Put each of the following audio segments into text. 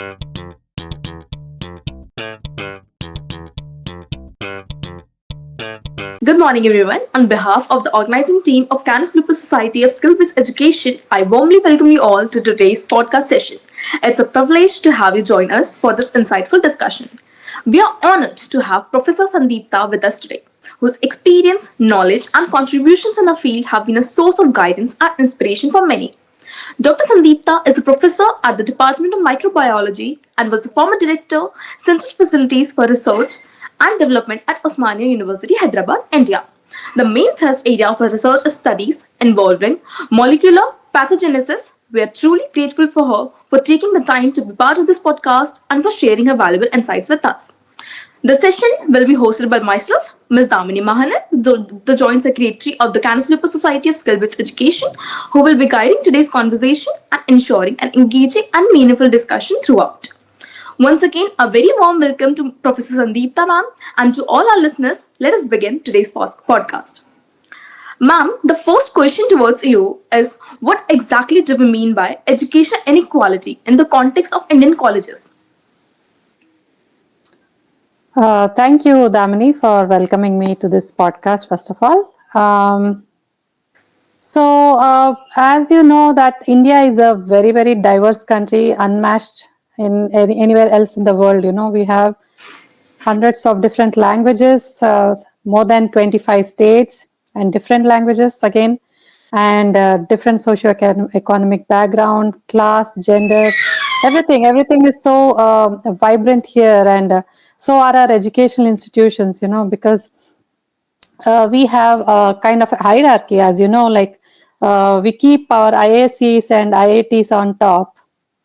Good morning, everyone. On behalf of the organizing team of Canis Lupus Society of Skill-Based Education, I warmly welcome you all to today's podcast session. It's a privilege to have you join us for this insightful discussion. We are honored to have Professor Sandeepta with us today, whose experience, knowledge, and contributions in the field have been a source of guidance and inspiration for many. Dr. Sandeepta is a professor at the Department of Microbiology and was the former director, Central Facilities for Research and Development at Osmania University, Hyderabad, India. The main thrust area of her research is studies involving molecular pathogenesis. We are truly grateful for her for taking the time to be part of this podcast and for sharing her valuable insights with us. The session will be hosted by myself, Ms. Damini Mahanan, the Joint Secretary of the Canis Lupus Society of Skill-Based Education, who will be guiding today's conversation and ensuring an engaging and meaningful discussion throughout. Once again, a very warm welcome to Professor Sandeepta ma'am, and to all our listeners. Let us begin today's podcast. Ma'am, the first question towards you is, what exactly do we mean by education inequality in the context of Indian colleges? Thank you, Damini, for welcoming me to this podcast, first of all. As you know, that India is a very, very diverse country, unmatched in anywhere else in the world. You know, we have hundreds of different languages, more than 25 states and different languages again, and different socio-economic background, class, gender, everything is so vibrant here, and so are our educational institutions, you know, because we have a kind of a hierarchy, as you know, like we keep our IACs and IITs on top,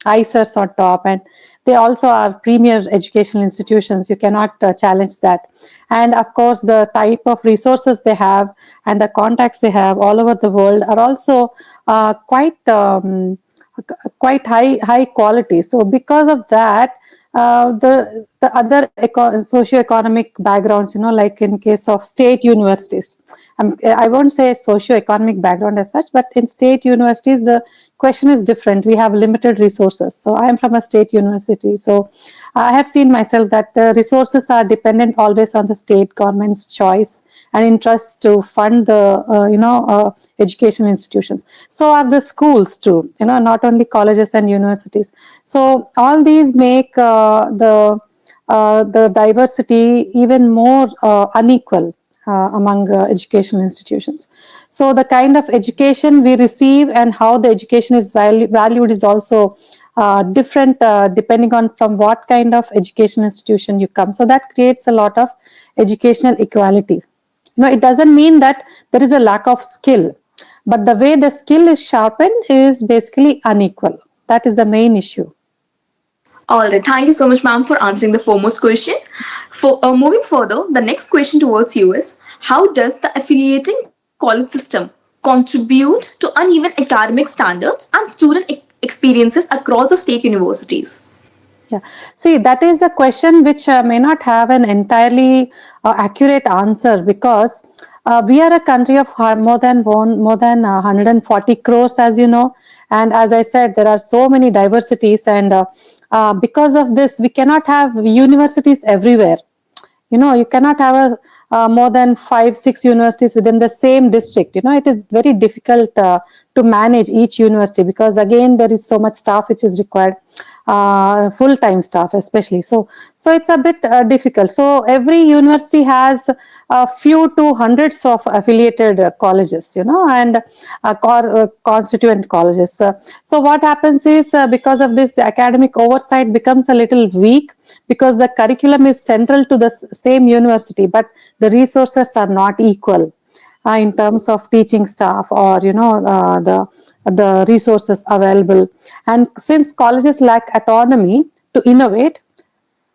ICERs on top, and they also are premier educational institutions. You cannot challenge that. And of course, the type of resources they have and the contacts they have all over the world are also quite high quality. So because of that, the other socio-economic backgrounds, you know, like in case of state universities, I won't say socio-economic background as such, but in state universities, the question is different. We have limited resources. So I am from a state university. So I have seen myself that the resources are dependent always on the state government's choice and interest to fund the, education institutions. So are the schools too, you know, not only colleges and universities. So all these make the diversity even more unequal among educational institutions. So the kind of education we receive and how the education is valued is also different depending on from what kind of education institution you come. So that creates a lot of educational equality. You know, it doesn't mean that there is a lack of skill, but the way the skill is sharpened is basically unequal. That is the main issue. All right, thank you so much, ma'am, for answering the foremost question. For moving further, the next question towards you is, how does the affiliating college system contribute to uneven academic standards and student experiences across the state universities? Yeah, see, that is a question which may not have an entirely accurate answer, because we are a country of more than 140 crores, as you know, and as I said, there are so many diversities, and because of this, we cannot have universities everywhere. You know, you cannot have more than 5-6 universities within the same district. You know, it is very difficult to manage each university, because again, there is so much staff which is required, full-time staff especially. So it's a bit difficult. So every university has a few to hundreds of affiliated colleges, you know, and constituent colleges. So what happens is, because of this, the academic oversight becomes a little weak, because the curriculum is central to the same university, but the resources are not equal in terms of teaching staff, or you know, the resources available. And since colleges lack autonomy to innovate,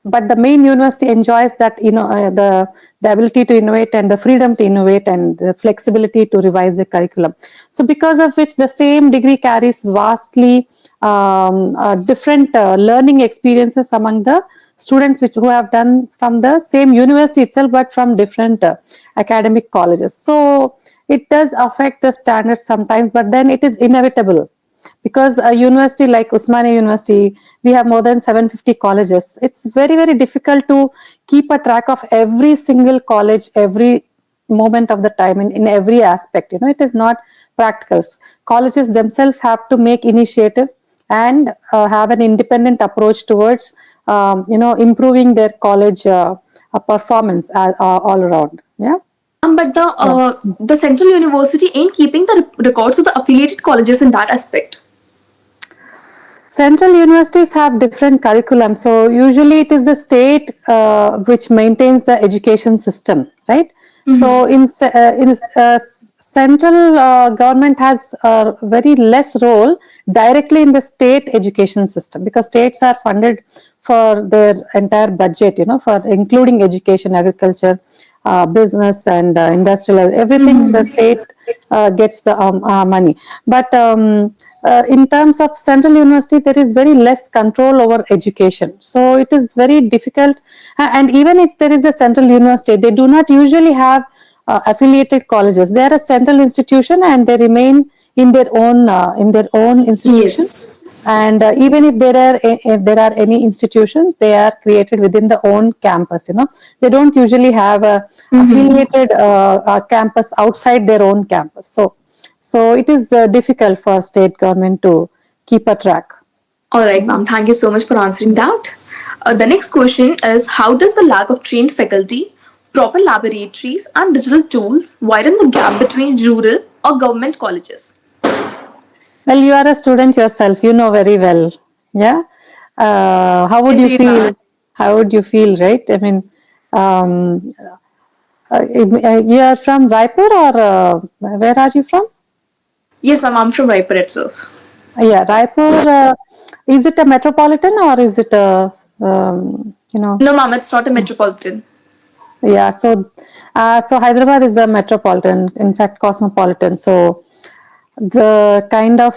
but the main university enjoys that, you know, the ability to innovate and the freedom to innovate and the flexibility to revise the curriculum. So because of which the same degree carries vastly different learning experiences among the students who have done from the same university itself, but from different academic colleges. So it does affect the standards sometimes, but then it is inevitable, because a university like Usmania University, we have more than 750 colleges. It's very, very difficult to keep a track of every single college, every moment of the time in every aspect. It is not practical. Colleges themselves have to make initiative and have an independent approach towards improving their college performance all around. Yeah. But Yeah. the central university ain't keeping the records of the affiliated colleges in that aspect. Central universities have different curriculum. So usually it is the state which maintains the education system, right? So central government has a very less role directly in the state education system, because states are funded for their entire budget, for including education, agriculture, business, and industrial, everything. The state gets the money. But in terms of central university, there is very less control over education. So it is very difficult. And even if there is a central university, they do not usually have affiliated colleges. They are a central institution and they remain in their own institution. Yes. And even if there are any institutions, they are created within the own campus. They don't usually have a affiliated campus outside their own campus. So it is difficult for state government to keep a track. All right, ma'am. Thank you so much for answering that. The next question is, how does the lack of trained faculty, proper laboratories, and digital tools widen the gap between rural or government colleges? Well, you are a student yourself. You know very well. Yeah. How would you Indeed, ma'am. feel? How would you feel, right? I mean, um, you are from Raipur, or where are you from? Yes, ma'am. I'm from Raipur itself. Yeah, Raipur. Is it a metropolitan or is it a No, ma'am. It's not a metropolitan. Yeah, so Hyderabad is a metropolitan, in fact, cosmopolitan. So the kind of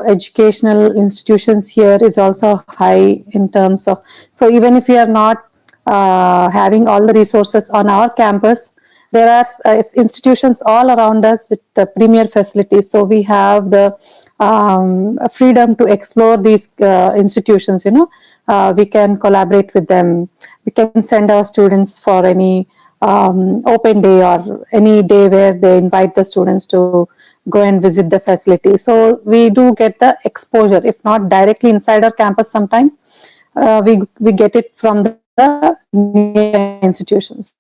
educational institutions here is also high in terms of. So even if we are not having all the resources on our campus, there are institutions all around us with the premier facilities. So we have the freedom to explore these institutions. We can collaborate with them. We can send our students for any open day or any day where they invite the students to go and visit the facility. So we do get the exposure, if not directly inside our campus sometimes. We get it from the nearby institutions.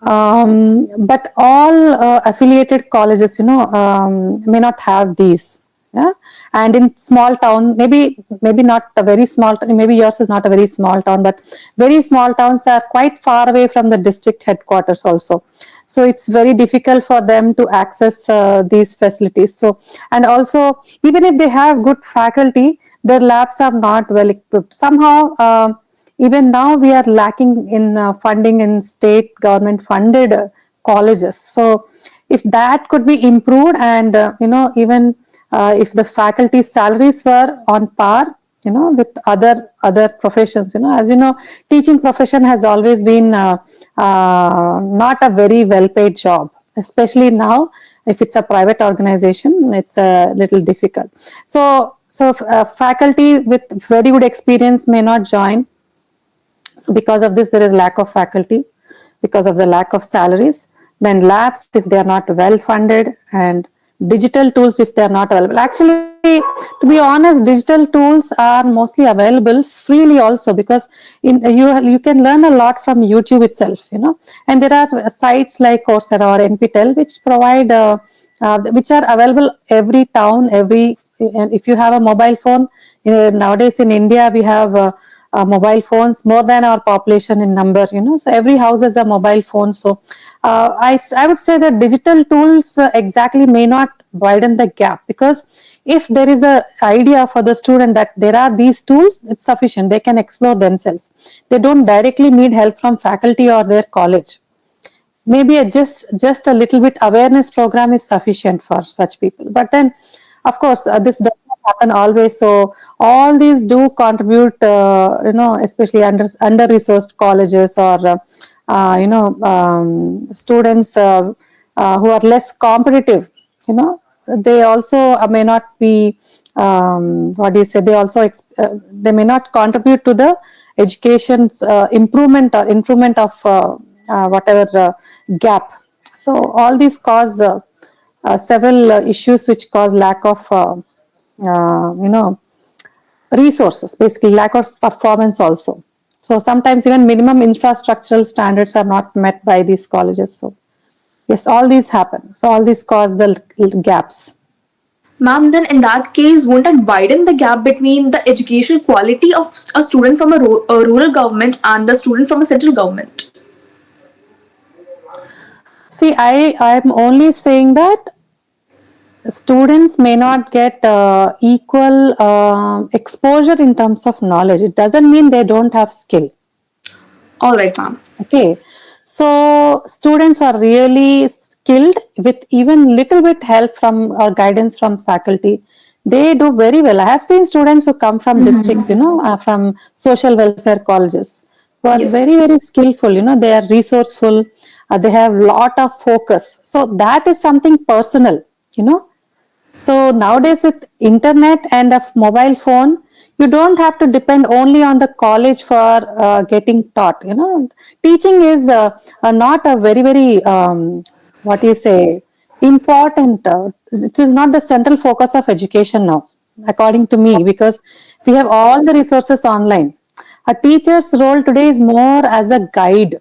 But all affiliated colleges, may not have these. Yeah, and in small town, maybe not a very small. Maybe yours is not a very small town, but very small towns are quite far away from the district headquarters also. So it's very difficult for them to access these facilities. So, and also, even if they have good faculty, their labs are not well equipped. Somehow. Even now we are lacking in funding in state government funded colleges. So if that could be improved, and even if the faculty salaries were on par with other professions, as you know, teaching profession has always been not a very well paid job, especially now. If it's a private organization, it's a little difficult. So faculty with very good experience may not join. So because of this, there is lack of faculty, because of the lack of salaries. Then labs, if they are not well funded, and digital tools, if they are not available. Actually, to be honest, digital tools are mostly available freely also, because you can learn a lot from YouTube itself, and there are sites like Coursera or NPTEL which provide which are available every town, and if you have a mobile phone, nowadays in India we have mobile phones more than our population in number, so every house has a mobile phone. So I would say that digital tools exactly may not widen the gap, because if there is a idea for the student that there are these tools, it's sufficient. They can explore themselves. They don't directly need help from faculty or their college. Maybe just a little bit awareness program is sufficient for such people. But then, of course, this does not happen always. So all these do contribute, especially under resourced colleges, or students who are less competitive. they also may not be, what do you say, they also they may not contribute to the education's improvement of whatever gap. So all these cause several issues which cause lack of you know, resources, basically lack of performance also. So sometimes even minimum infrastructural standards are not met by these colleges. So yes, all these happen. So all these cause the gaps. Ma'am, then in that case, won't that widen the gap between the educational quality of a student from a rural government and the student from a central government? See, I'm only saying that students may not get equal exposure in terms of knowledge. It doesn't mean they don't have skill. All right, ma'am. Okay, so students who are really skilled with even little bit help from or guidance from faculty, they do very well. I have seen students who come from districts, from social welfare colleges, who are Yes. very skillful. They are resourceful. They have lot of focus. So that is something personal. You know, so nowadays with internet and a mobile phone, you don't have to depend only on the college for getting taught. Teaching is not a very what do you say, important. It is not the central focus of education now, according to me, because we have all the resources online. A teacher's role today is more as a guide, or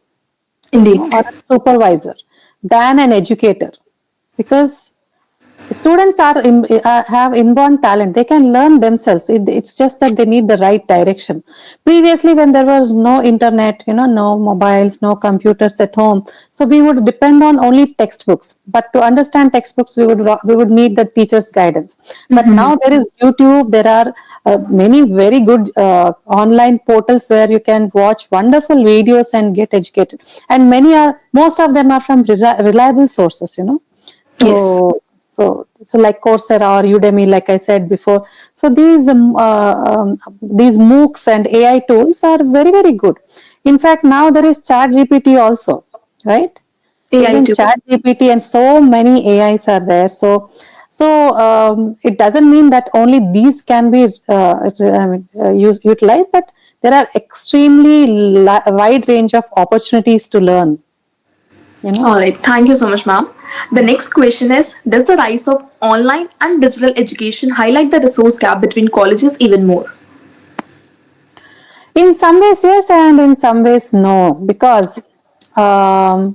Indeed. a supervisor than an educator, because students have inborn talent. They can learn themselves. It's just that they need the right direction. Previously, when there was no internet, no mobiles, no computers at home, so we would depend on only textbooks. But to understand textbooks, we would need the teacher's guidance. But now there is YouTube. There are many very good online portals where you can watch wonderful videos and get educated. And most of them are from reliable sources. Yes. So like Coursera or Udemy, like I said before. So these MOOCs and AI tools are very good. In fact, now there is Chat GPT also, right? So AI even too. Chat GPT and so many AIs are there. So it doesn't mean that only these can be utilized, but there are extremely wide range of opportunities to learn. You know. All right. Thank you so much, ma'am. The next question is: does the rise of online and digital education highlight the resource gap between colleges even more? In some ways, yes, and in some ways, no. Because how?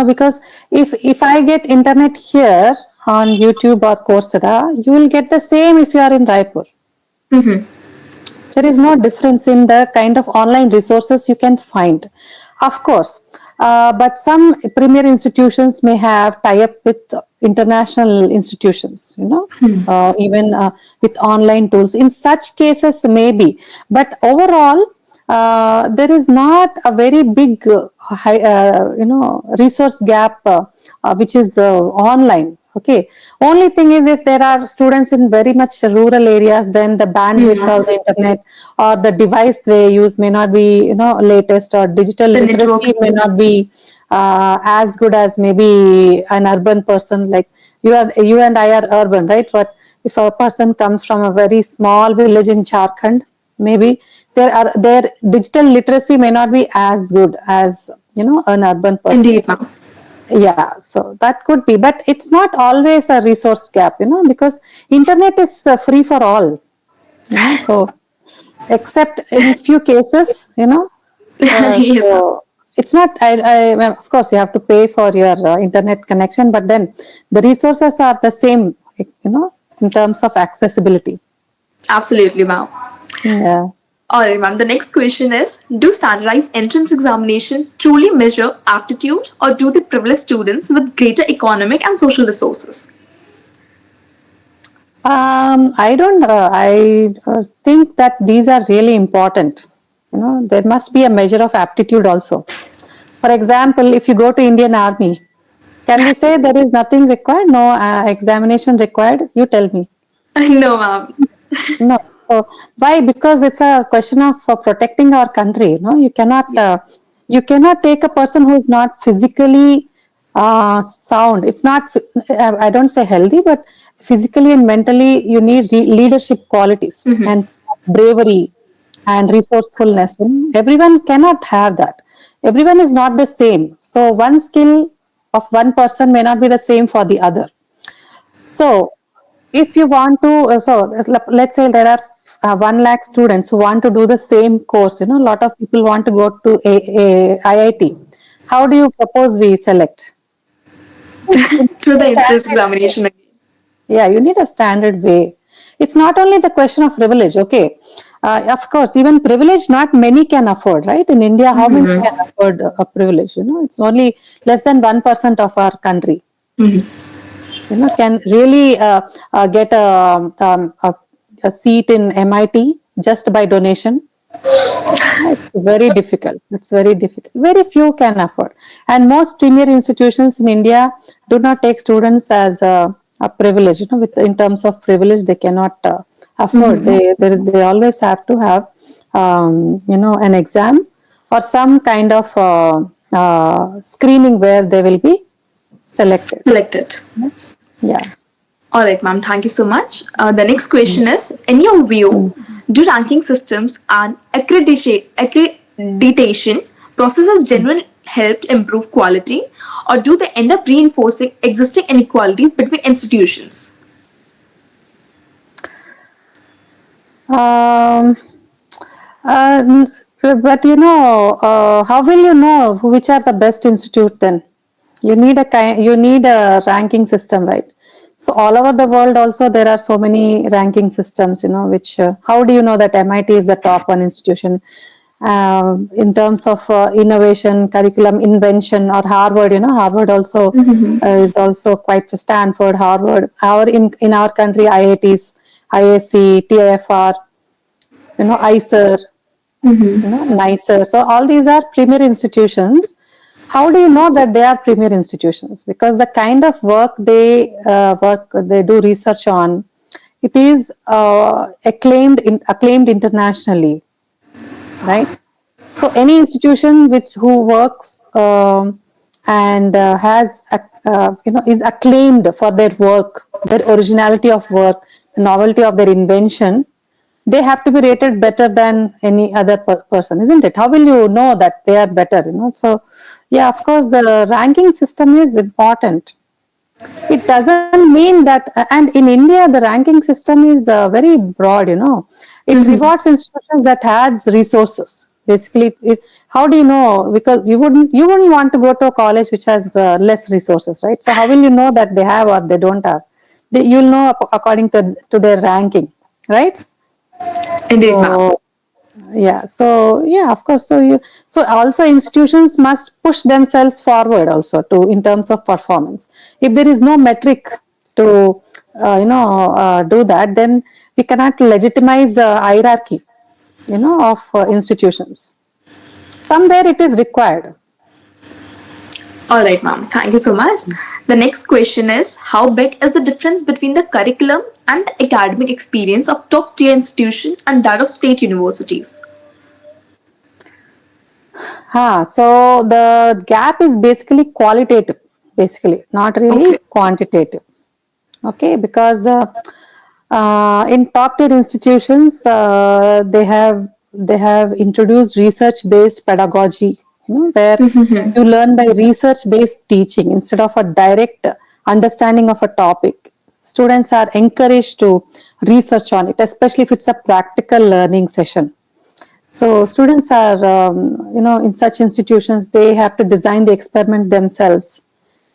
Because if I get internet here on YouTube or Coursera, you will get the same if you are in Raipur. There is no difference in the kind of online resources you can find. Of course, but some premier institutions may have tie up with international institutions, even with online tools. In such cases, maybe. But overall, there is not a very big, resource gap which is online. Okay. Only thing is, if there are students in very much rural areas, then the bandwidth of the internet or the device they use may not be, latest, or digital The literacy network. may not be as good as maybe an urban person. Like you and I are urban, right? But if a person comes from a very small village in Jharkhand, maybe their digital literacy may not be as good as an urban person. Indeed, So ma'am. yeah, so that could be, but it's not always a resource gap, because internet is free for all, so except in few cases, Yes, ma'am. so it's not, well, of course you have to pay for your internet connection, but then the resources are the same, in terms of accessibility. Absolutely, ma'am. Yeah. All right, ma'am. The next question is: do standardized entrance examination truly measure aptitude, or do they privilege students with greater economic and social resources? I don't. I think that these are really important. There must be a measure of aptitude also. For example, if you go to Indian Army, can we say there is nothing required, no examination required? You tell me. No, ma'am. No. So why? Because it's a question of protecting our country. You cannot take a person who is not physically sound, if not, I don't say healthy, but physically and mentally, you need leadership qualities and bravery and resourcefulness. Everyone cannot have that. Everyone is not the same. So, one skill of one person may not be the same for the other. So, if you want to, let's say there are 1 lakh students who want to do the same course. A lot of people want to go to a IIT. How do you propose we select? Right? You need Through a the entrance standard way. examination again. Yeah, you need a standard way. It's not only the question of privilege. Okay, of course, even privilege, not many can afford. Right? In India, how many can afford a privilege? It's only less than 1% of our country. Can really get a seat in MIT just by donation. It's very difficult. It's very difficult. Very few can afford. And most premier institutions in India do not take students as a privilege. With in terms of privilege, they cannot afford. They always have to have an exam or some kind of screening where they will be selected. Selected. Yeah. All right, ma'am. Thank you so much. The next question is: in your view, do ranking systems and accreditation processes genuinely help to improve quality, or do they end up reinforcing existing inequalities between institutions? Um, but how will you know which are the best institute then? You need a ranking system, right? So all over the world also there are so many ranking systems, which how do you know that MIT is the top one institution? In terms of innovation, curriculum invention, or Harvard, Harvard also is also quite for Stanford, Harvard. In our country, IITs, ISC, TIFR, ICER, nicer. So all these are premier institutions. How do you know that they are premier institutions? Because the kind of work they do research on, it is acclaimed internationally, right? So any institution who works and has is acclaimed for their work, their originality of work, the novelty of their invention, they have to be rated better than any other person, isn't it? How will you know that they are better? So yeah, of course, the ranking system is important. It doesn't mean that, and in India, the ranking system is very broad. It rewards institutions that has resources. Basically, how do you know? Because you wouldn't want to go to a college which has less resources, right? So how will you know that they have or they don't have? You'll know according to their ranking, right? Indeed, ma'am. So yeah, of course. So also institutions must push themselves forward also to in terms of performance. If there is no metric to do that, then we cannot legitimize hierarchy of institutions. Somewhere it is required. All right, ma'am. Thank you so much. The next question is: how big is the difference between the curriculum and the academic experience of top tier institution and that of state universities? So the gap is basically qualitative, basically, not really Okay. quantitative. Okay, because in top tier institutions, they have introduced research based pedagogy, where you learn by research based teaching instead of a direct understanding of a topic. Students are encouraged to research on it, especially if it's a practical learning session. So students are, in such institutions, they have to design the experiment themselves.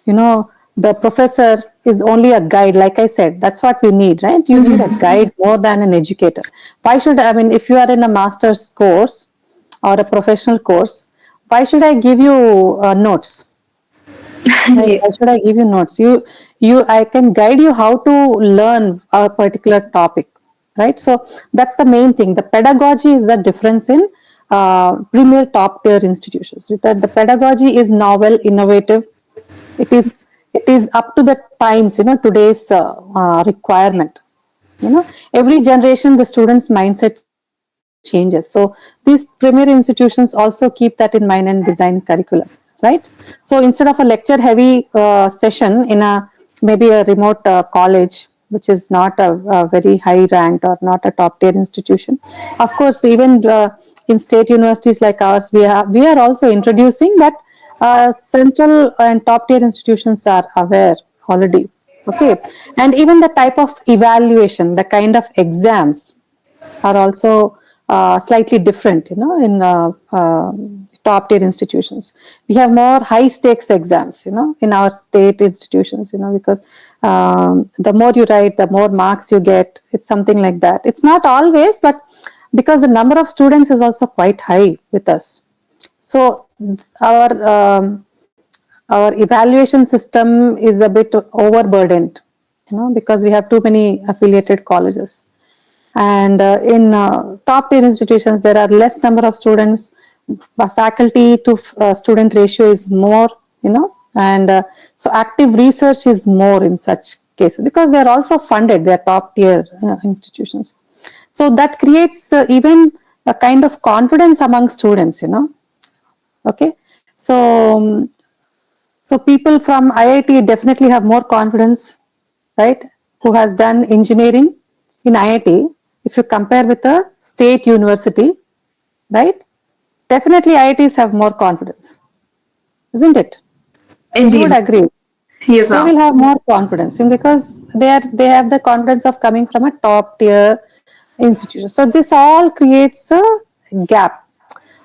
The professor is only a guide. Like I said, that's what we need, right? You need a guide more than an educator. Why should, I mean, if you are in a master's course or a professional course, why should I give you notes? Right? Yes. Why should I give you notes? I can guide you how to learn a particular topic, right? So that's the main thing. The pedagogy is the difference in premier top tier institutions. With that, the pedagogy is novel, innovative. It is up to the times, today's requirement. Every generation, the students' mindset changes. So these premier institutions also keep that in mind and design curriculum, right? right? So instead of a lecture heavy session in a maybe a remote college which is not a very high ranked or not a top tier institution, of course even in state universities like ours we are also introducing that central and top tier institutions are aware already. Okay, and even the type of evaluation, the kind of exams are also slightly different, in top tier institutions. We have more high stakes exams, in our state institutions, because the more you write, the more marks you get. It's something like that. It's not always, but because the number of students is also quite high with us. So our evaluation system is a bit overburdened, because we have too many affiliated colleges. And in top tier institutions there are less number of students, faculty to student ratio is more, and so active research is more in such cases because they are also funded, they are top tier institutions. So that creates even a kind of confidence among students, okay. So people from IIT definitely have more confidence, right? Who has done engineering in IIT, if you compare with a state university, right? Definitely IITs have more confidence, isn't it? You would Indeed. agree. Yes, They ma'am. will have more confidence because they have the confidence of coming from a top tier institution. So this all creates a gap.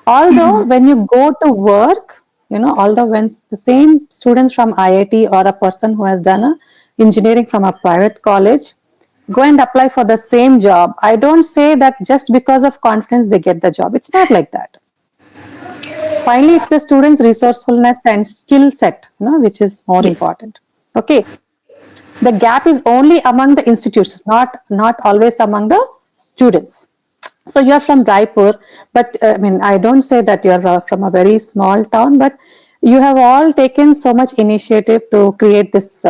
Although when you go to work, although when the same students from IIT or a person who has done a engineering from a private college go and apply for the same job, I don't say that just because of confidence they get the job. It's not like that. Finally, it's the students' resourcefulness and skill set, which is more Yes. important. Okay, the gap is only among the institutions, not always among the students. So you're from Raipur, but I mean, I don't say that you're from a very small town, but you have all taken so much initiative to create this,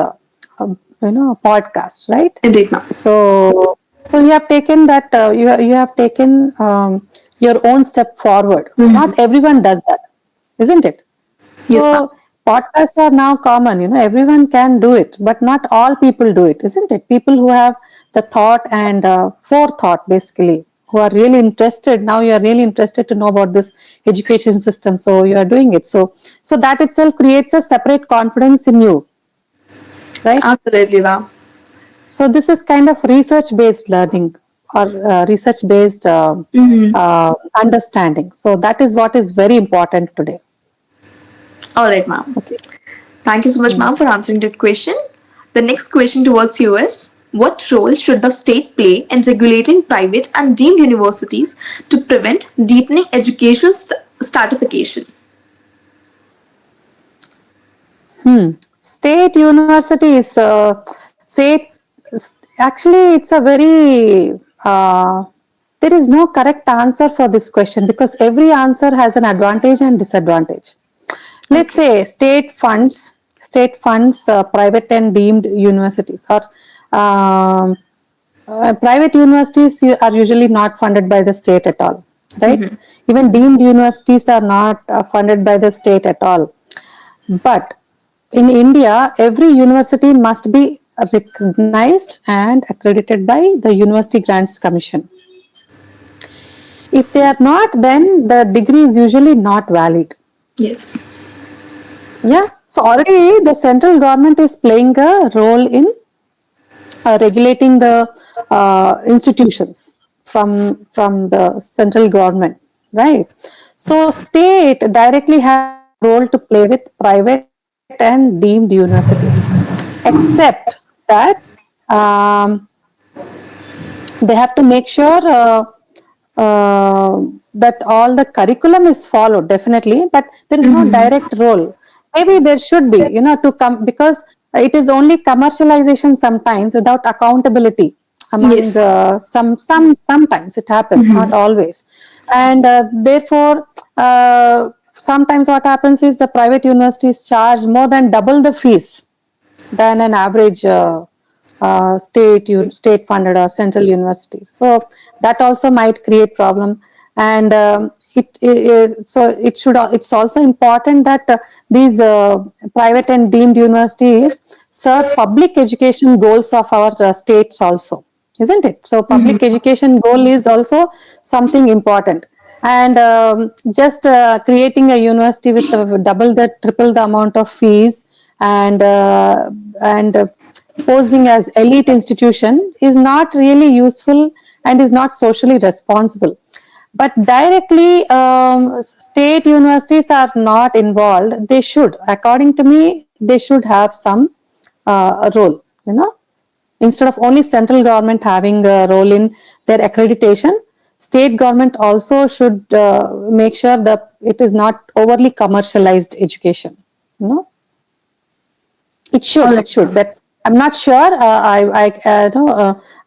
podcast, right? Indeed, ma'am. So you have taken that, you have taken your own step forward. Not everyone does that, isn't it? Yes, ma'am. So podcasts are now common, everyone can do it, but not all people do it, isn't it? People who have the thought and forethought, basically, who are really interested. Now you are really interested to know about this education system, so you are doing it. So that itself creates a separate confidence in you, right? Absolutely, ma'am. So this is kind of research-based learning or research-based understanding. So that is what is very important today. All right, ma'am. Okay. Thank you so much, Hmm. ma'am, for answering that question. The next question towards you is, what role should the state play in regulating private and deemed universities to prevent deepening educational stratification? State universities, state, actually, it's a very, there is no correct answer for this question because every answer has an advantage and disadvantage. Let's Okay. say state funds private and deemed universities, or um, private universities are usually not funded by the state at all, right? Even deemed universities are not funded by the state at all. But in India, every university must be recognized and accredited by the University Grants Commission. If they are not, then the degree is usually not valid. Yes. Yeah. So already the central government is playing a role in regulating the institutions from the central government, right? So state directly has no role to play with private and deemed universities, except that um, they have to make sure that all the curriculum is followed, definitely, but there is no direct role. Maybe there should be, to come, because it is only commercialization sometimes without accountability among Yes. sometimes it happens, not always. And therefore sometimes what happens is the private universities charge more than double the fees than an average state funded or central universities. So that also might create problem. And so it's also important that these private and deemed universities serve public education goals of our states also, isn't it? So public education goal is also something important. And just creating a university with double the triple the amount of fees, and posing as elite institution is not really useful and is not socially responsible. But directly, state universities are not involved. They should, according to me, they should have some role, instead of only central government having a role in their accreditation. State government also should make sure that it is not overly commercialized education, you know it All should. right, It should. ma'am. That I'm not sure.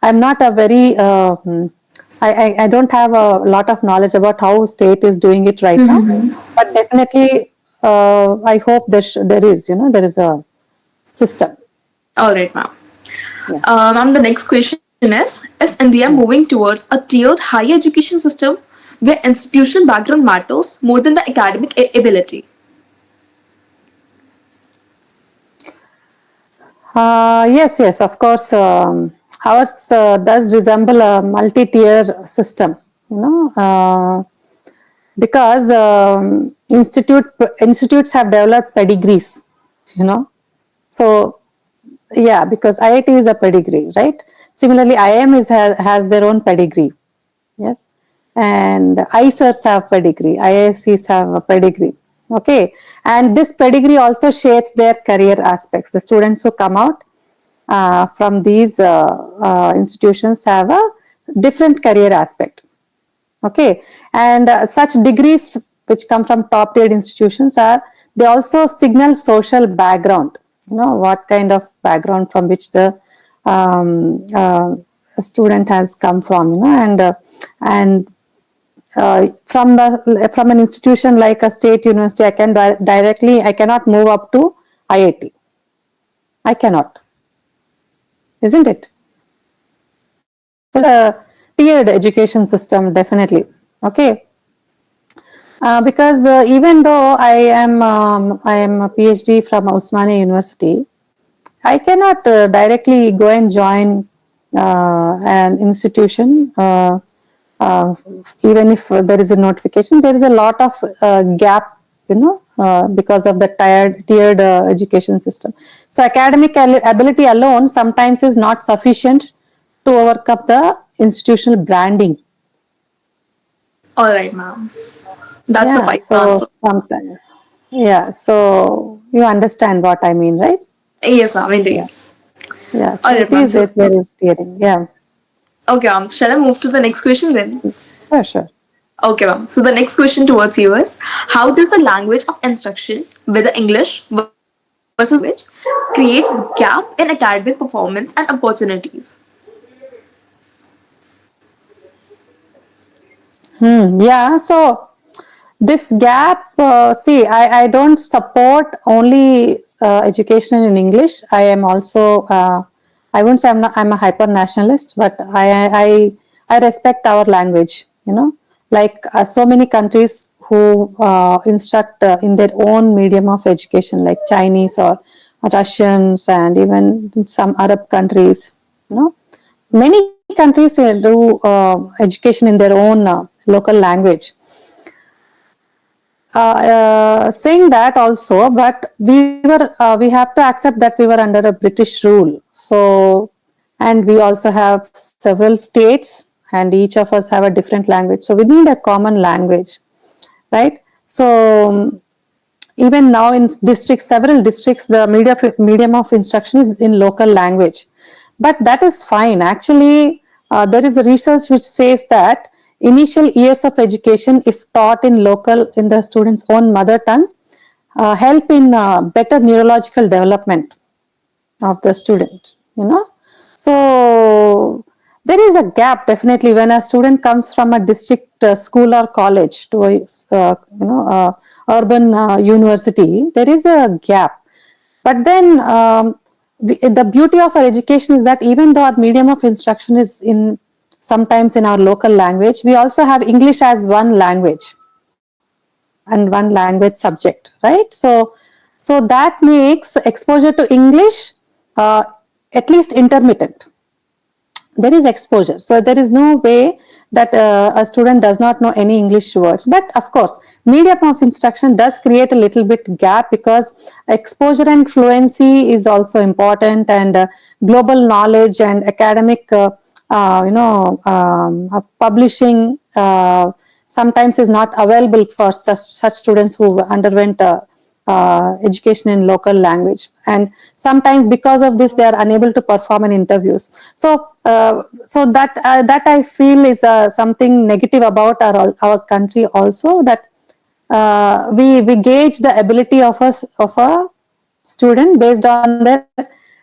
I'm not a very. I don't have a lot of knowledge about how state is doing it right now, but definitely, I hope there is. There is a system. All right, ma'am. Yeah. Ma'am, the next question is India Yeah. moving towards a tiered higher education system where institutional background matters more than the academic ability? Yes, yes, of course. Ours does resemble a multi-tier system. You know, because institutes have developed pedigrees. You know, so yeah, because IIT is a pedigree, right? Similarly, IIM has their own pedigree. Yes, and ICERs have pedigree, IIScs have a pedigree. Okay, and this pedigree also shapes their career aspects. The students who come out from these institutions have a different career aspect. Okay, and such degrees which come from top tier institutions are, they also signal social background, what kind of background from which the student has come from, and from an institution like a state university, I cannot move up to IIT. I cannot, isn't it? So the tiered education system, definitely. Okay, because even though I am a PhD from Osmania University, I cannot directly go and join an institution. Uh, Even if there is a notification, there is a lot of gap, because of the tiered education system. So academic ability alone sometimes is not sufficient to overcome the institutional branding. All right, ma'am. That's a Yeah, wise so answer. sometimes, yeah, so you understand what I mean, right? Yes, ma'am, indeed. Yeah, yeah, All so right, it ma'am. is, So, there is steering. Yeah, okay, ma'am. Shall I move to the next question then? sure, sure. Okay, ma'am. So the next question towards you is how does the language of instruction, whether English versus language, creates gap in academic performance and opportunities? Yeah, so this gap, see, I don't support only education in English. I am also, I won't say I'm a hyper nationalist, but I respect our language, like so many countries who instruct in their own medium of education, like Chinese or Russians, and even some Arab countries, many countries do education in their own local language. Saying that also, but we have to accept that we were under a British rule. So, and we also have several states, and each of us have a different language. So we need a common language, right? So even now in several districts, the medium of instruction is in local language, but that is fine. Actually, there is a research which says that initial years of education, if taught in the student's own mother tongue, help in better neurological development of the student, so there is a gap definitely when a student comes from a district school or college to a urban university. There is a gap, but then the beauty of our education is that even though our medium of instruction is in sometimes in our local language, we also have English as one language. and one language subject, right? So that makes exposure to English uh, at least intermittent. There is exposure, so there is no way that a student does not know any English words. But of course, medium of instruction does create a little bit gap, because exposure and fluency is also important, and global knowledge and academic publishing sometimes is not available for such students who underwent education in local language, and sometimes because of this they are unable to perform in interviews. So that I feel is something negative about our country also, that we gauge the ability of a student based on their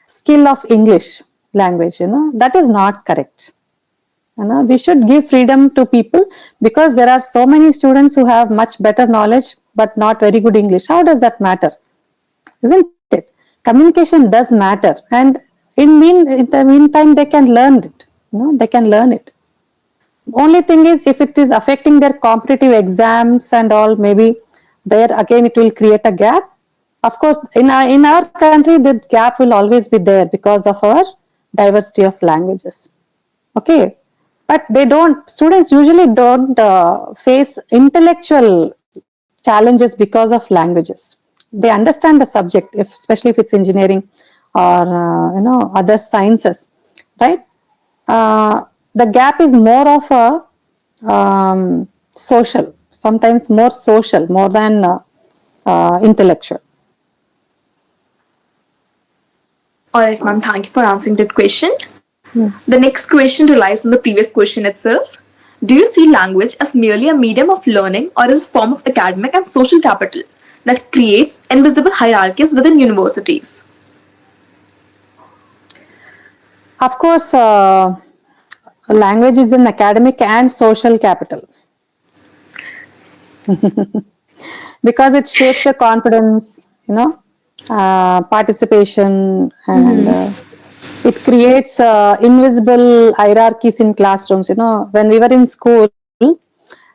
skill of English language. That is not correct. We should give freedom to people, because there are so many students who have much better knowledge but not very good English. How does that matter? Isn't it? Communication does matter, and in the meantime they can learn it. They can learn it. Only thing is, if it is affecting their competitive exams and all, maybe there again it will create a gap. Of course, in our country, the gap will always be there because of our diversity of languages. Okay, but students usually don't face intellectual challenges because of languages. They understand the subject, especially if it's engineering or other sciences, right? The gap is more of a sometimes more social, more than intellectual. Alright, ma'am, thank you for answering that question. Hmm. The next question relies on the previous question itself. Do you see language as merely a medium of learning or as a form of academic and social capital that creates invisible hierarchies within universities? Of course, language is an academic and social capital, because it shapes the confidence, participation, and it creates invisible hierarchies in classrooms. When we were in school,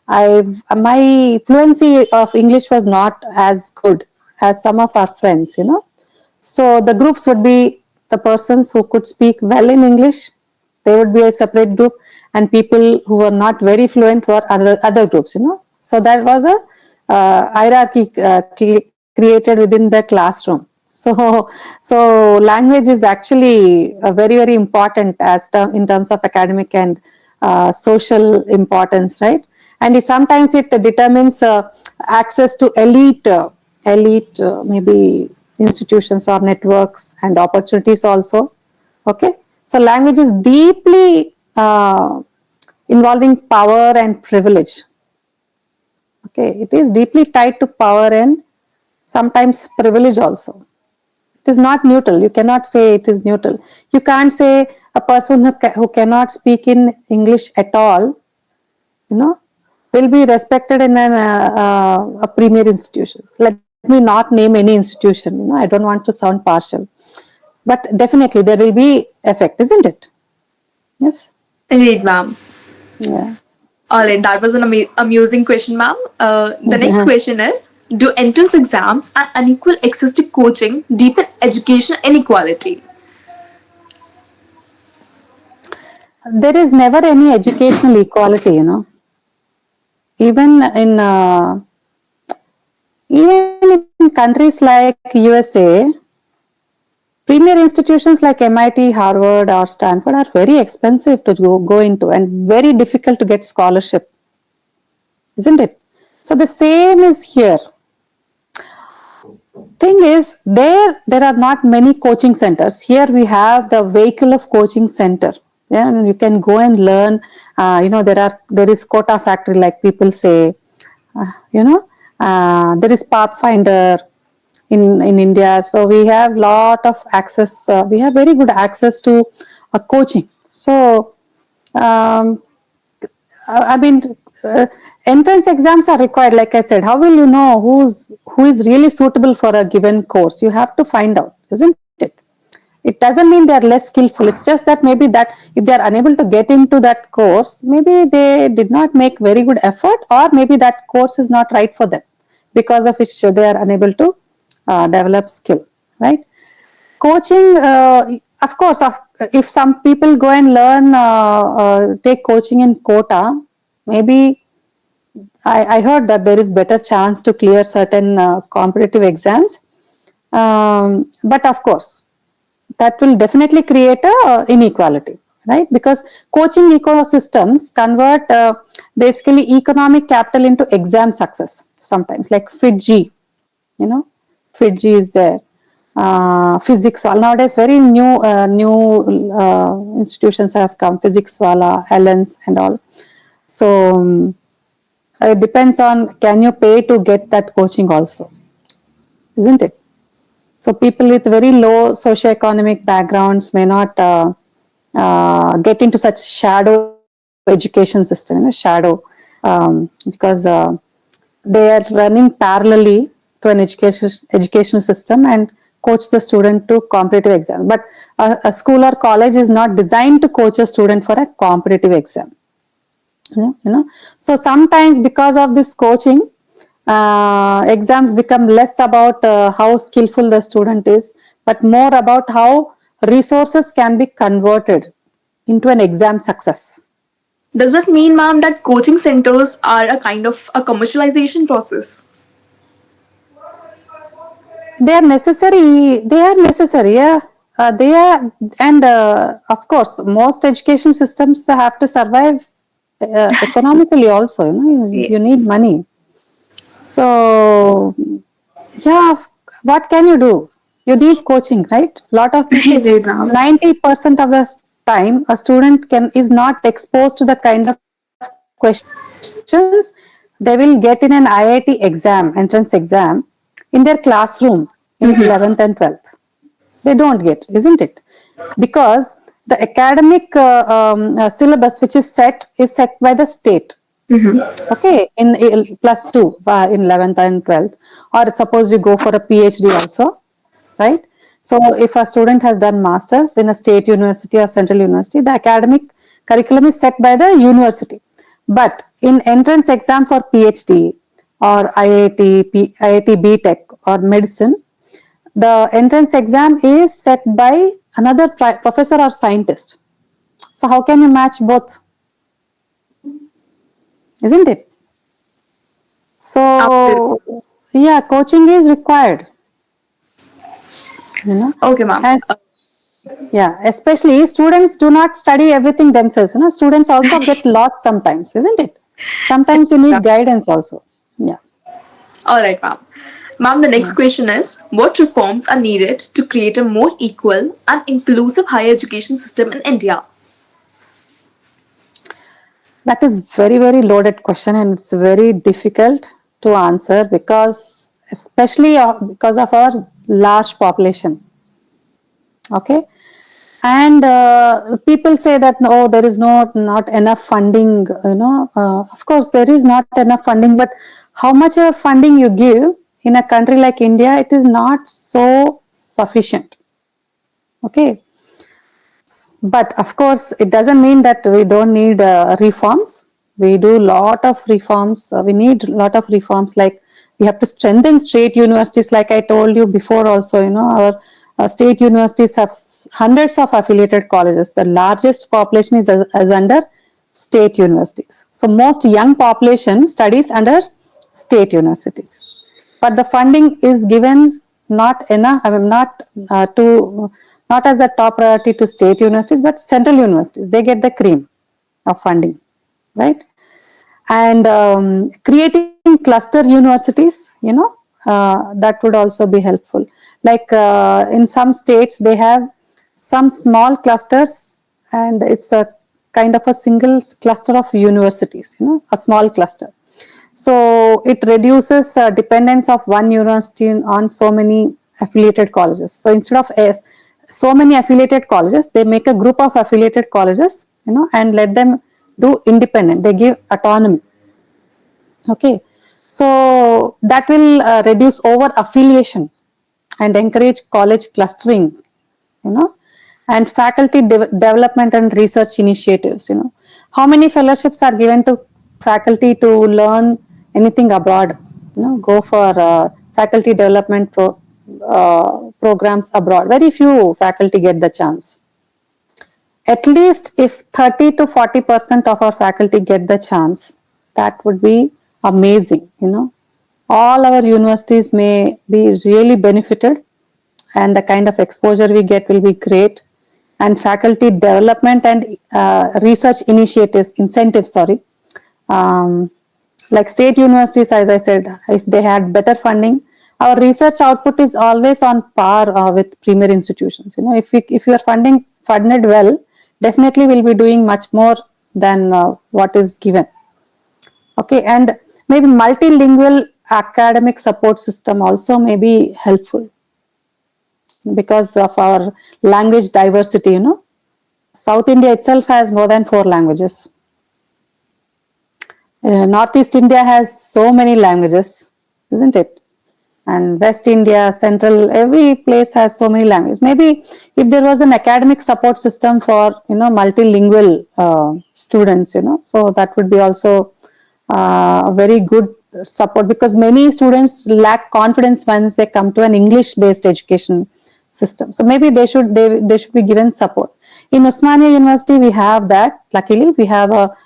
my fluency of English was not as good as some of our friends. So the groups would be the persons who could speak well in English. They would be a separate group, and people who were not very fluent were other groups. So that was a hierarchy created within the classroom. So language is actually very important in terms of academic and social importance, right? And sometimes it determines access to elite maybe institutions or networks and opportunities also. Okay, so language is deeply involving power and privilege. Okay, it is deeply tied to power and sometimes privilege also. It is not neutral. You cannot say it is neutral. You can't say a person who cannot speak in English at all, will be respected in a premier institution. Let me not name any institution. I don't want to sound partial, but definitely there will be effect, isn't it? Yes. Indeed, ma'am. Yeah. Alright, that was an amusing question, ma'am. The next question is: do entrance exams and unequal access to coaching deepen education inequality? There is never any educational equality. Even in countries like USA, premier institutions like MIT, Harvard, or Stanford are very expensive to go into, and very difficult to get scholarship, isn't it? So the same is here. Thing is, there are not many coaching centers. Here we have the vehicle of coaching center. Yeah, and you can go and learn. There is quota factory, like people say. There is Pathfinder in India. So we have lot of access. We have very good access to coaching. So um, I mean, uh, entrance exams are required. Like I said, how will you know who is really suitable for a given course? You have to find out, isn't it? It doesn't mean they are less skillful. It's just that maybe that if they are unable to get into that course, maybe they did not make very good effort, or maybe that course is not right for them. because of which they are unable to develop skill, right? Coaching, of course, if some people go and learn, take coaching in quota, maybe I heard that there is better chance to clear certain competitive exams. But of course, that will definitely create a inequality, right? Because coaching ecosystems convert basically economic capital into exam success sometimes, like Fiji, you know, Fiji is there. Physics wala nowadays very new institutions have come, physics wala, Helens and all. So it depends on, can you pay to get that coaching also, isn't it? So people with very low socioeconomic backgrounds may not get into such shadow education system, shadow, because they are running parallelly to an education system and coach the student to competitive exam. But a school or college is not designed to coach a student for a competitive exam. So sometimes because of this coaching, exams become less about how skillful the student is, but more about how resources can be converted into an exam success. Does that mean, ma'am, that coaching centers are a kind of a commercialization process? They are necessary. They are necessary. Yeah, they are, and of course, most education systems have to survive economically. Also, you Yes. need money. So yeah, what can you do? You need coaching, right? Lot of people, Right, ma'am. 90% of the time, a student can is not exposed to the kind of questions they will get in an IIT exam, entrance exam, in their classroom in 11th and 12th. They don't get, isn't it? Because the academic syllabus which is set by the state. Okay, in plus 2 in 11th and 12th, or suppose you go for a PhD also, right? So if a student has done masters in a state university or central university, the academic curriculum is set by the university. But in entrance exam for PhD or IIT BTech or medicine, the entrance exam is set by another professor or scientist. So how can you match both, isn't it? Absolutely. So yeah, coaching is required, you know. Okay, ma'am. And yeah, especially students do not study everything themselves. Students also get lost sometimes, isn't it? Sometimes you need guidance also. Yeah. All right, ma'am. Ma'am, the next question is, what reforms are needed to create a more equal and inclusive higher education system in India? That is very loaded question, and it's very difficult to answer because especially because of our large population. Okay. And people say that no, there is not enough funding. Of course there is not enough funding, but how much of funding you give in a country like India, it is not so sufficient. Okay, but of course it doesn't mean that we don't need reforms. We do lot of reforms. We need lot of reforms, like we have to strengthen state universities, like I told you before also. Our state universities have hundreds of affiliated colleges. The largest population is under state universities, so most young population studies under state universities, but the funding is given not enough. I mean, not as a top priority to state universities, but central universities. They get the cream of funding, right? And creating cluster universities, that would also be helpful. Like in some states, they have some small clusters, and it's a kind of a single cluster of universities. A small cluster, so it reduces dependence of one university on so many affiliated colleges. So instead of so many affiliated colleges, they make a group of affiliated colleges, and let them do independent. They give autonomy. Okay, so that will reduce over affiliation and encourage college clustering, you know and faculty development and research initiatives. How many fellowships are given to faculty to learn anything abroad? go for faculty development programs abroad. Very few faculty get the chance. At least if 30 to 40% of our faculty get the chance, that would be amazing. All our universities may be really benefited, and the kind of exposure we get will be great. And faculty development and research initiatives, incentives, sorry, um, like state universities, as I said, if they had better funding, our research output is always on par with premier institutions. If you are funded well, definitely we'll be doing much more than what is given. Okay, and maybe multilingual academic support system also may be helpful because of our language diversity. South India itself has more than 4 languages. Northeast India has so many languages, isn't it? And West India, Central, every place has so many languages. Maybe if there was an academic support system for multilingual students, so that would be also a very good support, because many students lack confidence once they come to an English-based education system. So maybe they should be given support. In Osmania University, we have that. Luckily, we have a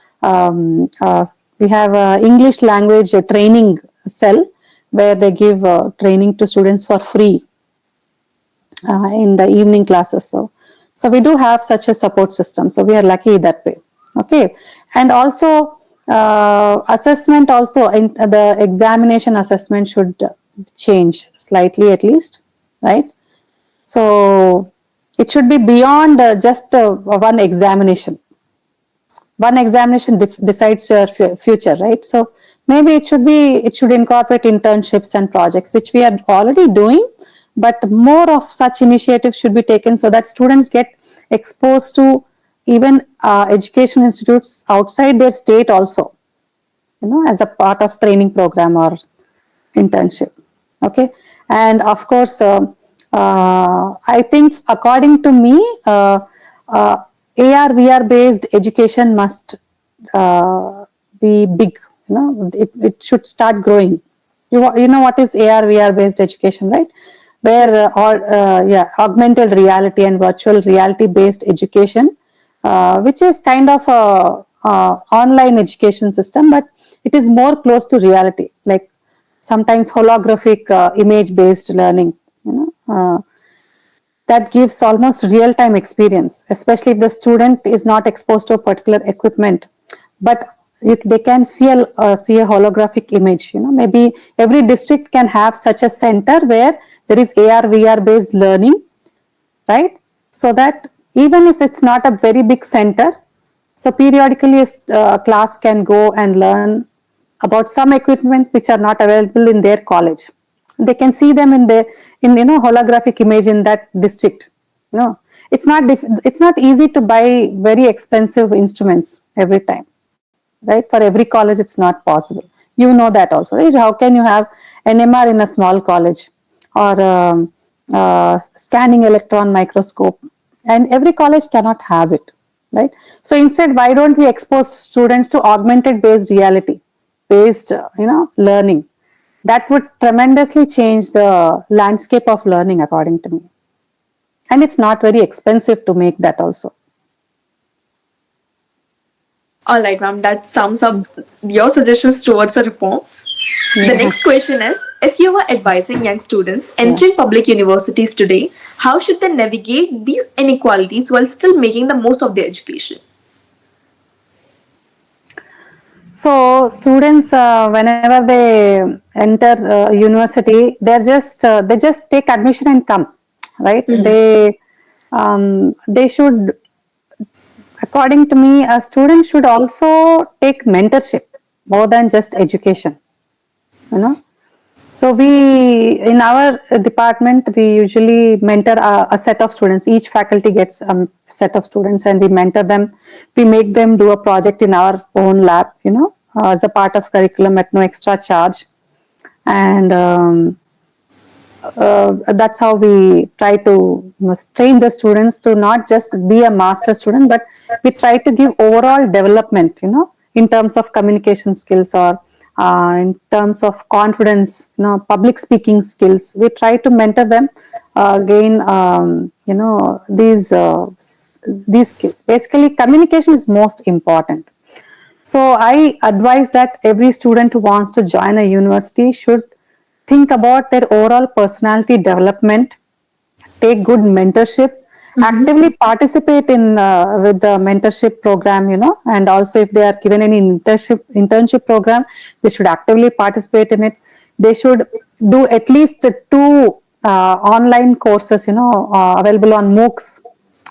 English language training cell where they give training to students for free in the evening classes. So we do have such a support system. So we are lucky that way. Okay, and also assessment also, in the examination assessment should change slightly at least, right? So it should be beyond just one examination. One examination decides your future, right? So maybe it should incorporate internships and projects, which we are already doing, but more of such initiatives should be taken so that students get exposed to even education institutes outside their state also, as a part of training program or internship. Okay, and of course, I think according to me, AR VR based education must be big. It should start growing. You know what is AR VR based education, right? Where augmented reality and virtual reality based education, which is kind of a online education system, but it is more close to reality, like sometimes holographic image based learning, that gives almost real time experience, especially if the student is not exposed to a particular equipment, but they can see a holographic image. Maybe every district can have such a center where there is AR VR based learning, right? So that even if it's not a very big center, so periodically a class can go and learn about some equipment which are not available in their college. They can see them in holographic image in that district. It's not easy to buy very expensive instruments every time, right? For every college it's not possible. That also, right? How can you have NMR in a small college, or scanning electron microscope, and every college cannot have it, right? So instead, why don't we expose students to augmented based reality based learning? That would tremendously change the landscape of learning, according to me. And it's not very expensive to make that also. All right, ma'am, that sums up your suggestions towards the reforms. The next question is, if you were advising young students entering public universities today, how should they navigate these inequalities while still making the most of their education? So students, whenever they enter university, they just take admission and come, right? They should, according to me, a student should also take mentorship more than just education. So in our department, we usually mentor a set of students. Each faculty gets a set of students, and we mentor them. We make them do a project in our own lab, as a part of curriculum at no extra charge. And that's how we try to train the students to not just be a master student, but we try to give overall development, in terms of communication skills or in terms of confidence, public speaking skills. We try to mentor them, gain, these skills. Basically, communication is most important. So I advise that every student who wants to join a university should think about their overall personality development, take good mentorship, actively participate in with the mentorship program, and also if they are given any internship program, they should actively participate in it. They should do at least two online courses, available on MOOCs,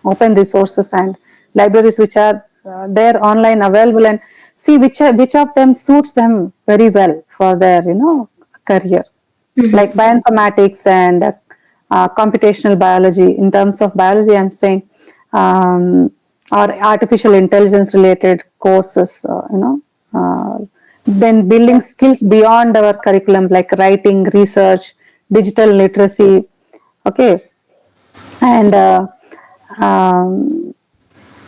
open resources, and libraries which are there online available, and see which of them suits them very well for their career, like bioinformatics and computational biology. In terms of biology, I'm saying, or artificial intelligence related courses, then building skills beyond our curriculum, like writing, research, digital literacy. Okay. And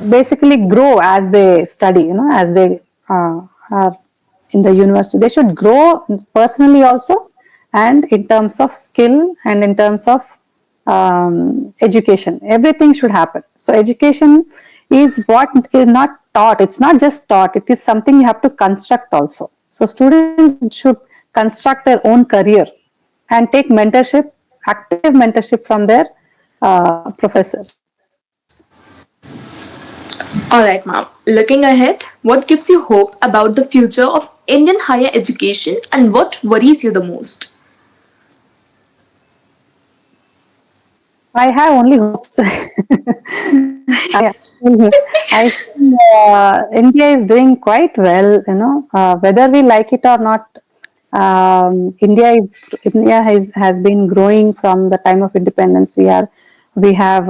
basically grow as they study, as they are in the university. They should grow personally also, and in terms of skill, and in terms of education. Everything should happen. So education is what is not taught. It's not just taught, it is something you have to construct also. So students should construct their own career and take mentorship, active mentorship from their professors. Alright, ma'am. Looking ahead, what gives you hope about the future of Indian higher education and what worries you the most? I have only hopes. I think India is doing quite well. Whether we like it or not, India has been growing from the time of independence. We have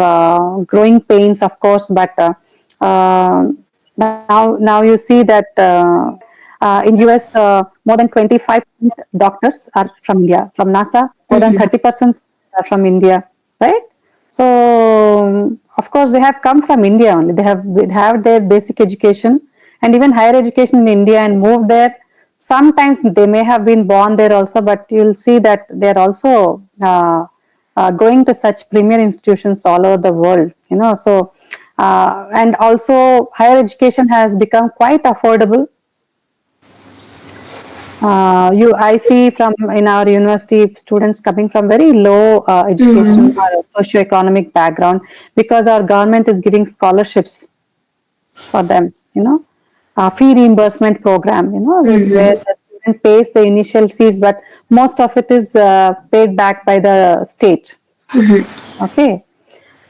growing pains, of course, but now you see that in US, more than 25% doctors are from India. From NASA, more than 30% are from India, right? So of course they have come from India only. They have their basic education and even higher education in India and moved there. Sometimes they may have been born there also, but you'll see that they're also going to such premier institutions all over the world. So and also higher education has become quite affordable. I see from in our university students coming from very low education or socioeconomic background, because our government is giving scholarships for them, fee reimbursement program, where the student pays the initial fees, but most of it is paid back by the state. Okay.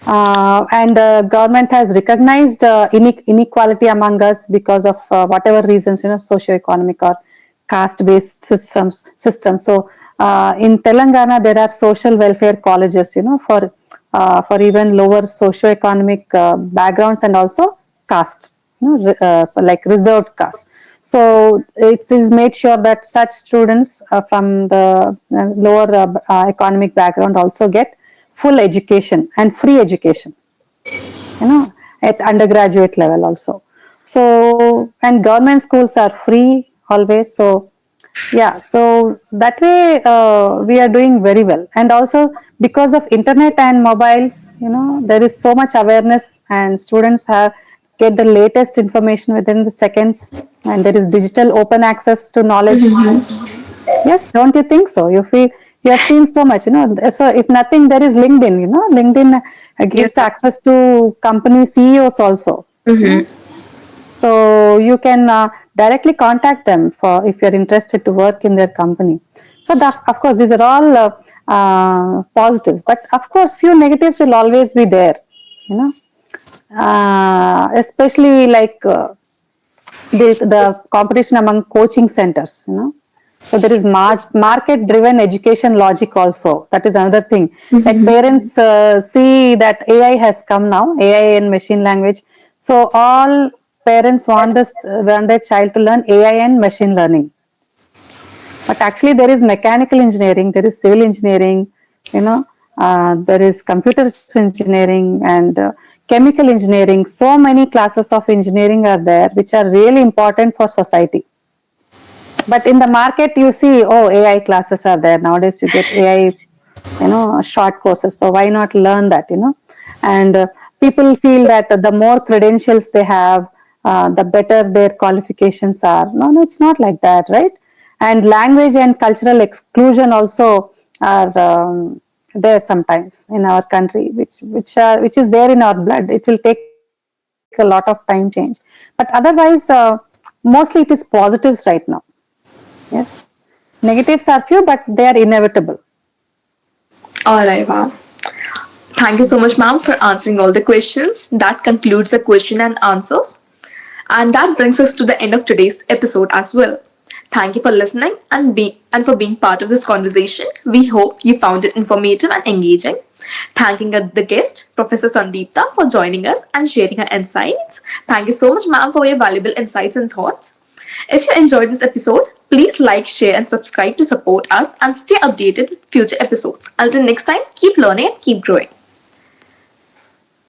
And the government has recognized inequality among us because of whatever reasons, socioeconomic or caste-based systems. So in Telangana, there are social welfare colleges, for even lower socioeconomic backgrounds, and also caste, so like reserved caste. So it is made sure that such students from the lower economic background also get full education and free education, at undergraduate level also. So, and government schools are free always. So yeah, so that way we are doing very well. And also because of internet and mobiles, there is so much awareness, and students have get the latest information within the seconds, and there is digital open access to knowledge. Yes, don't you think so? You have seen so much, So if nothing, there is LinkedIn. LinkedIn gives access to company CEOs also. So you can directly contact them for if you're interested to work in their company. So that, of course, these are all positives, but of course, few negatives will always be there. Especially like the competition among coaching centers. So there is market driven education logic also. That is another thing. Like parents see that AI has come now, AI and machine language. So all parents want their child to learn AI and machine learning. But actually there is mechanical engineering, there is civil engineering, there is computer engineering and chemical engineering. So many classes of engineering are there which are really important for society. But in the market, you see, oh, AI classes are there nowadays. You get AI, short courses. So why not learn that? And people feel that the more credentials they have, the better their qualifications are. No, no, it's not like that, right? And language and cultural exclusion also are there sometimes in our country, which is there in our blood. It will take a lot of time change, but otherwise, mostly it is positives right now. Yes, negatives are few, but they are inevitable. All right, wow. Thank you so much, ma'am, for answering all the questions. That concludes the question and answers. And that brings us to the end of today's episode as well. Thank you for listening and for being part of this conversation. We hope you found it informative and engaging. Thanking the guest, Professor Sandeepta, for joining us and sharing her insights. Thank you so much, ma'am, for your valuable insights and thoughts. If you enjoyed this episode, please like, share, and subscribe to support us and stay updated with future episodes. Until next time, keep learning and keep growing.